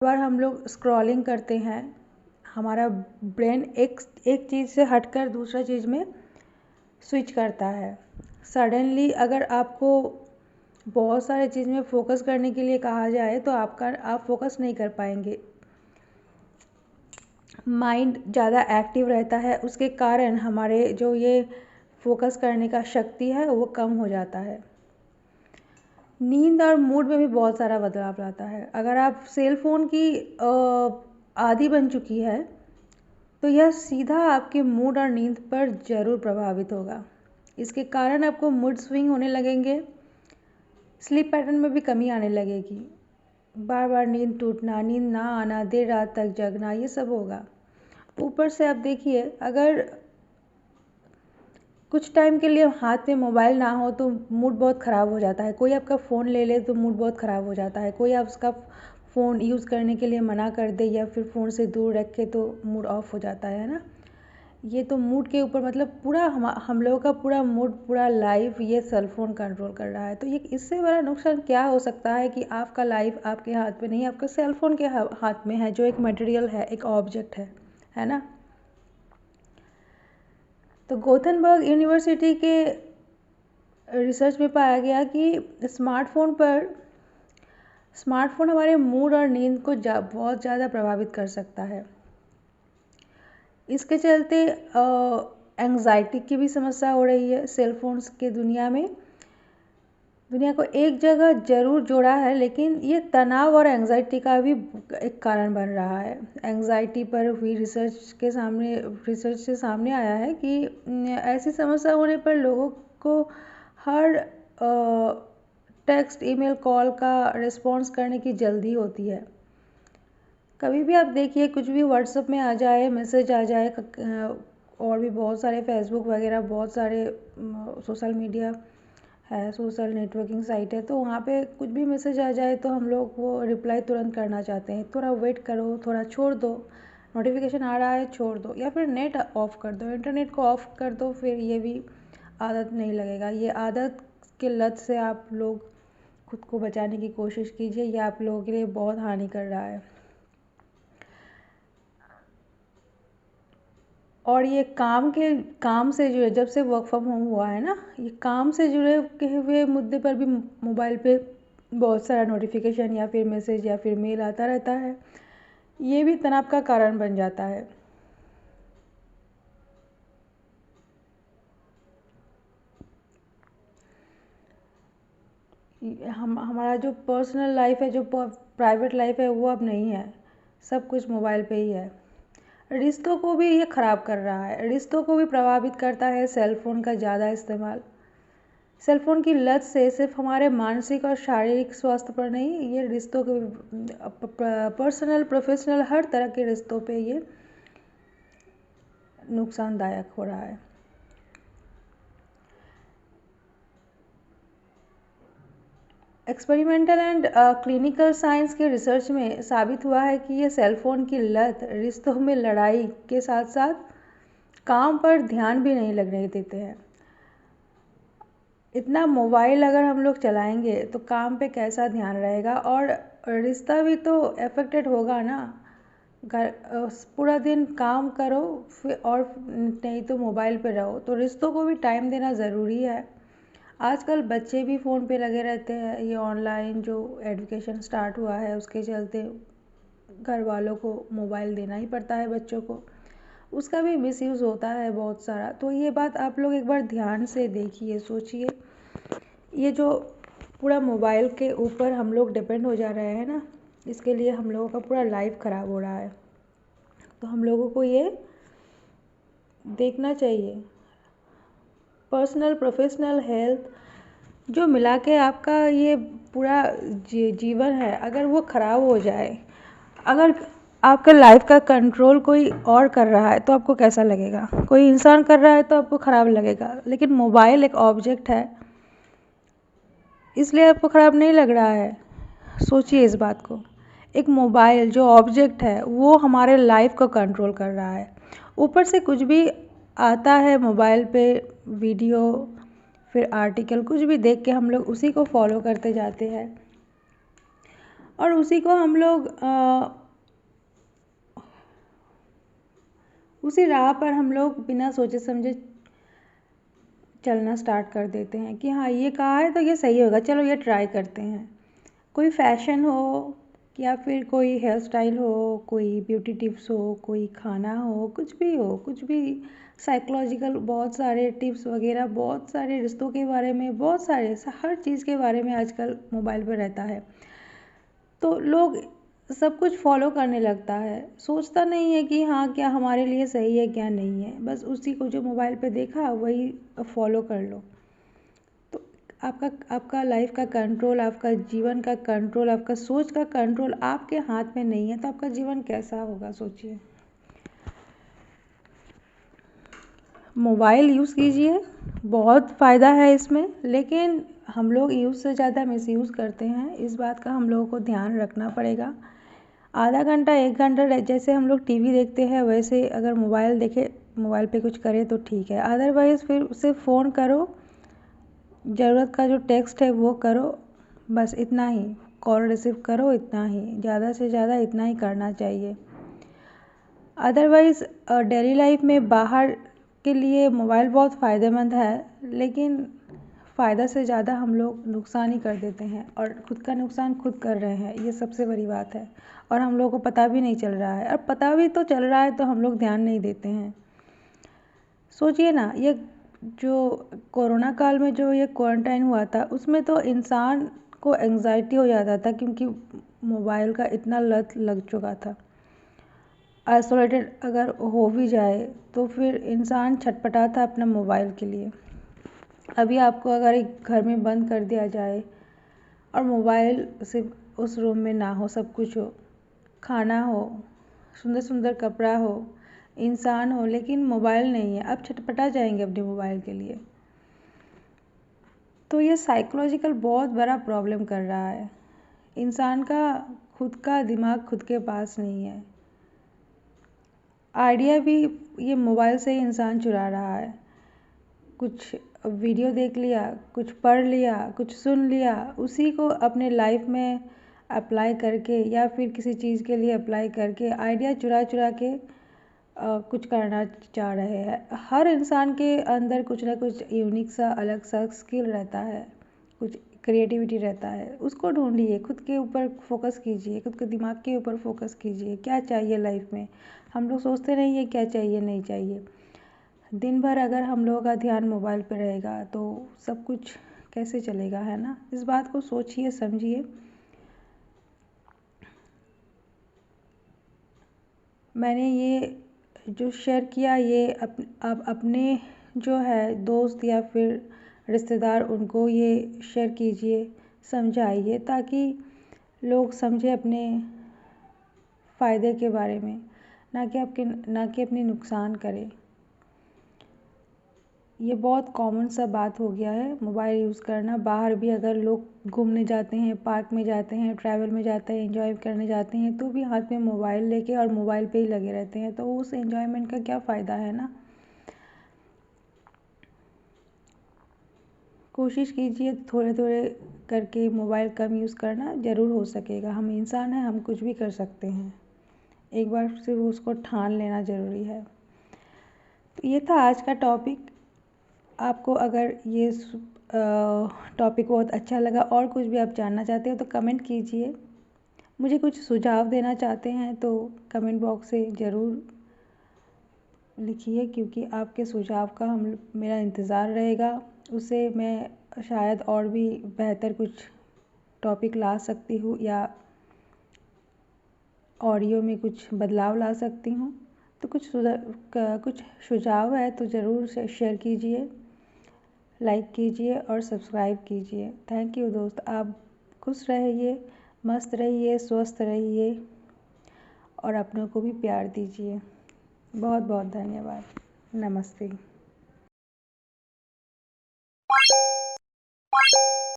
बार हम लोग स्क्रॉलिंग करते हैं, हमारा ब्रेन एक चीज़ से हटकर दूसरा चीज़ में स्विच करता है। सडनली अगर आपको बहुत सारे चीज़ में फोकस करने के लिए कहा जाए तो आप फोकस नहीं कर पाएंगे। माइंड ज़्यादा एक्टिव रहता है, उसके कारण हमारे जो ये फोकस करने का शक्ति है वो कम हो जाता है। नींद और मूड में भी बहुत सारा बदलाव लाता है। अगर आप सेल फ़ोन की आदी बन चुकी है तो यह सीधा आपके मूड और नींद पर ज़रूर प्रभावित होगा। इसके कारण आपको मूड स्विंग होने लगेंगे, स्लीप पैटर्न में भी कमी आने लगेगी, बार बार नींद टूटना, नींद ना आना, देर रात तक जगना, ये सब होगा। ऊपर से आप देखिए, अगर कुछ टाइम के लिए हाथ में मोबाइल ना हो तो मूड बहुत ख़राब हो जाता है। कोई आपका फ़ोन ले ले तो मूड बहुत ख़राब हो जाता है। कोई आप उसका फ़ोन यूज़ करने के लिए मना कर दे या फिर फ़ोन से दूर रखे तो मूड ऑफ हो जाता है ना। ये तो मूड के ऊपर, मतलब पूरा हम लोगों का पूरा मूड, पूरा लाइफ ये सेल फ़ोन कंट्रोल कर रहा है। तो ये इससे बड़ा नुकसान क्या हो सकता है कि आपका लाइफ आपके हाथ में नहीं, आपका सेल फ़ोन के हाथ में है, जो एक मटेरियल है, एक ऑब्जेक्ट है ना। तो गोथनबर्ग यूनिवर्सिटी के रिसर्च में पाया गया कि स्मार्टफ़ोन हमारे मूड और नींद को बहुत ज़्यादा प्रभावित कर सकता है। इसके चलते एंग्जाइटी की भी समस्या हो रही है। सेल फोन्स के दुनिया को एक जगह ज़रूर जोड़ा है, लेकिन ये तनाव और एंग्जाइटी का भी एक कारण बन रहा है। एंग्जाइटी पर हुई रिसर्च से सामने आया है कि ऐसी समस्या होने पर लोगों को हर टेक्स्ट, ईमेल, कॉल का रिस्पॉन्स करने की जल्दी होती है। कभी भी आप देखिए, कुछ भी व्हाट्सएप में आ जाए, मैसेज आ जाए, और भी बहुत सारे फेसबुक वगैरह, बहुत सारे सोशल मीडिया है, सोशल नेटवर्किंग साइट है, तो वहाँ पे कुछ भी मैसेज आ जाए तो हम लोग वो रिप्लाई तुरंत करना चाहते हैं। थोड़ा वेट करो, थोड़ा छोड़ दो, नोटिफिकेशन आ रहा है छोड़ दो, या फिर नेट ऑफ़ कर दो, इंटरनेट को ऑफ़ कर दो, फिर ये भी आदत नहीं लगेगा। ये आदत के लत से आप लोग खुद को बचाने की कोशिश कीजिए, ये आप लोगों के लिए बहुत हानि कर रहा है। और ये काम से जुड़े, जब से वर्क फ्रॉम होम हुआ है ना, ये काम से जुड़े हुए मुद्दे पर भी मोबाइल पे बहुत सारा नोटिफिकेशन या फिर मैसेज या फिर मेल आता रहता है। ये भी तनाव का कारण बन जाता है। हमारा जो पर्सनल लाइफ है, जो प्राइवेट लाइफ है, वो अब नहीं है। सब कुछ मोबाइल पे ही है। रिश्तों को भी ये ख़राब कर रहा है, रिश्तों को भी प्रभावित करता है सेल फ़ोन का ज़्यादा इस्तेमाल। सेल फ़ोन की लत से सिर्फ हमारे मानसिक और शारीरिक स्वास्थ्य पर नहीं, ये रिश्तों के पर्सनल, प्रोफेशनल, हर तरह के रिश्तों पे ये नुकसानदायक हो रहा है। एक्सपेरिमेंटल एंड क्लिनिकल साइंस के रिसर्च में साबित हुआ है कि ये सेल फ़ोन की लत रिश्तों में लड़ाई के साथ साथ काम पर ध्यान भी नहीं लगने देते हैं। इतना मोबाइल अगर हम लोग चलाएंगे तो काम पे कैसा ध्यान रहेगा, और रिश्ता भी तो अफेक्टेड होगा ना। घर पूरा दिन काम करो फिर, और नहीं तो मोबाइल पे रहो, तो रिश्तों को भी टाइम देना ज़रूरी है। आजकल बच्चे भी फ़ोन पे लगे रहते हैं। ये ऑनलाइन जो एजुकेशन स्टार्ट हुआ है उसके चलते घर वालों को मोबाइल देना ही पड़ता है बच्चों को, उसका भी मिसयूज़ होता है बहुत सारा। तो ये बात आप लोग एक बार ध्यान से देखिए, सोचिए। ये जो पूरा मोबाइल के ऊपर हम लोग डिपेंड हो जा रहे हैं ना, इसके लिए हम लोगों का पूरा लाइफ ख़राब हो रहा है। तो हम लोगों को ये देखना चाहिए। पर्सनल, प्रोफेशनल, हेल्थ जो मिला के आपका ये पूरा जीवन है, अगर वो ख़राब हो जाए, अगर आपका लाइफ का कंट्रोल कोई और कर रहा है तो आपको कैसा लगेगा? कोई इंसान कर रहा है तो आपको ख़राब लगेगा, लेकिन मोबाइल एक ऑब्जेक्ट है, इसलिए आपको ख़राब नहीं लग रहा है। सोचिए इस बात को। एक मोबाइल जो ऑब्जेक्ट है वो हमारे लाइफ को कंट्रोल कर रहा है। ऊपर से कुछ भी आता है मोबाइल पे, वीडियो, फिर आर्टिकल, कुछ भी देख के हम लोग उसी को फॉलो करते जाते हैं। और उसी को हम लोग उसी राह पर हम लोग बिना सोचे समझे चलना स्टार्ट कर देते हैं कि हाँ ये कहा है तो ये सही होगा, चलो ये ट्राई करते हैं। कोई फैशन हो या फिर कोई हेयर स्टाइल हो, कोई ब्यूटी टिप्स हो, कोई खाना हो, कुछ भी हो, कुछ भी साइकोलॉजिकल बहुत सारे टिप्स वगैरह, बहुत सारे रिश्तों के बारे में, बहुत सारे हर चीज़ के बारे में आजकल मोबाइल पर रहता है। तो लोग सब कुछ फॉलो करने लगता है, सोचता नहीं है कि हाँ क्या हमारे लिए सही है क्या नहीं है, बस उसी को जो मोबाइल पे देखा वही फॉलो कर लो। तो आपका लाइफ का कंट्रोल, आपका जीवन का कंट्रोल, आपका सोच का कंट्रोल आपके हाथ में नहीं है, तो आपका जीवन कैसा होगा सोचिए। मोबाइल यूज़ कीजिए, बहुत फ़ायदा है इसमें, लेकिन हम लोग यूज़ से ज़्यादा मिसयूज़ करते हैं, इस बात का हम लोगों को ध्यान रखना पड़ेगा। आधा घंटा 1 घंटा जैसे हम लोग टीवी देखते हैं वैसे अगर मोबाइल देखे, मोबाइल पे कुछ करें तो ठीक है, अदरवाइज़ फिर सिर्फ फ़ोन करो, ज़रूरत का जो टेक्स्ट है वो करो, बस इतना ही, कॉल रिसीव करो, इतना ही, ज़्यादा से ज़्यादा इतना ही करना चाहिए। अदरवाइज़ डेली लाइफ में बाहर के लिए मोबाइल बहुत फ़ायदेमंद है, लेकिन फ़ायदा से ज़्यादा हम लोग नुकसान ही कर देते हैं और खुद का नुकसान खुद कर रहे हैं, ये सबसे बड़ी बात है। और हम लोगों को पता भी नहीं चल रहा है, और पता भी तो चल रहा है तो हम लोग ध्यान नहीं देते हैं। सोचिए ना, ये जो कोरोना काल में जो ये क्वारंटाइन हुआ था उसमें तो इंसान को एंग्जाइटी हो जाता था, क्योंकि मोबाइल का इतना लत लग चुका था। आइसोलेटेड अगर हो भी जाए तो फिर इंसान छटपटाता अपना मोबाइल के लिए। अभी आपको अगर एक घर में बंद कर दिया जाए और मोबाइल सिर्फ उस रूम में ना हो, सब कुछ हो, खाना हो, सुंदर सुंदर कपड़ा हो, इंसान हो, लेकिन मोबाइल नहीं है, आप छटपटा जाएंगे अपने मोबाइल के लिए। तो ये साइकोलॉजिकल बहुत बड़ा प्रॉब्लम कर रहा है। इंसान का खुद का दिमाग खुद के पास नहीं है, आइडिया भी ये मोबाइल से ही इंसान चुरा रहा है। कुछ वीडियो देख लिया, कुछ पढ़ लिया, कुछ सुन लिया, उसी को अपने लाइफ में अप्लाई करके या फिर किसी चीज़ के लिए अप्लाई करके आइडिया चुरा चुरा के कुछ करना चाह रहे हैं। हर इंसान के अंदर कुछ ना कुछ यूनिक सा अलग सा स्किल रहता है, कुछ क्रिएटिविटी रहता है, उसको ढूंढिए, खुद के ऊपर फोकस कीजिए, खुद के दिमाग के ऊपर फोकस कीजिए। क्या चाहिए लाइफ में, हम लोग सोचते नहीं है क्या चाहिए नहीं चाहिए। दिन भर अगर हम लोगों का ध्यान मोबाइल पर रहेगा तो सब कुछ कैसे चलेगा, है ना। इस बात को सोचिए, समझिए। मैंने ये जो शेयर किया ये आप अपने जो है दोस्त या फिर रिश्तेदार, उनको ये शेयर कीजिए, समझाइए, ताकि लोग समझे अपने फ़ायदे के बारे में, ना कि अपने नुकसान करें। ये बहुत कॉमन सा बात हो गया है मोबाइल यूज़ करना। बाहर भी अगर लोग घूमने जाते हैं, पार्क में जाते हैं, ट्रैवल में जाते हैं, एंजॉय करने जाते हैं, तो भी हाथ में मोबाइल लेके और मोबाइल पे ही लगे रहते हैं, तो उस एंजॉयमेंट का क्या फ़ायदा है ना। कोशिश कीजिए थोड़े थोड़े करके मोबाइल कम यूज़ करना, ज़रूर हो सकेगा। हम इंसान हैं, हम कुछ भी कर सकते हैं, एक बार सिर्फ उसको ठान लेना ज़रूरी है। तो ये था आज का टॉपिक। आपको अगर ये टॉपिक बहुत अच्छा लगा और कुछ भी आप जानना चाहते हो तो कमेंट कीजिए। मुझे कुछ सुझाव देना चाहते हैं तो कमेंट बॉक्स से ज़रूर लिखिए, क्योंकि आपके सुझाव का मेरा इंतज़ार रहेगा। उससे मैं शायद और भी बेहतर कुछ टॉपिक ला सकती हूँ या ऑडियो में कुछ बदलाव ला सकती हूँ। तो कुछ सुझाव है तो ज़रूर से शेयर कीजिए, लाइक कीजिए और सब्सक्राइब कीजिए। थैंक यू दोस्त, आप खुश रहिए, मस्त रहिए, स्वस्थ रहिए और अपनों को भी प्यार दीजिए। बहुत बहुत धन्यवाद। नमस्ते।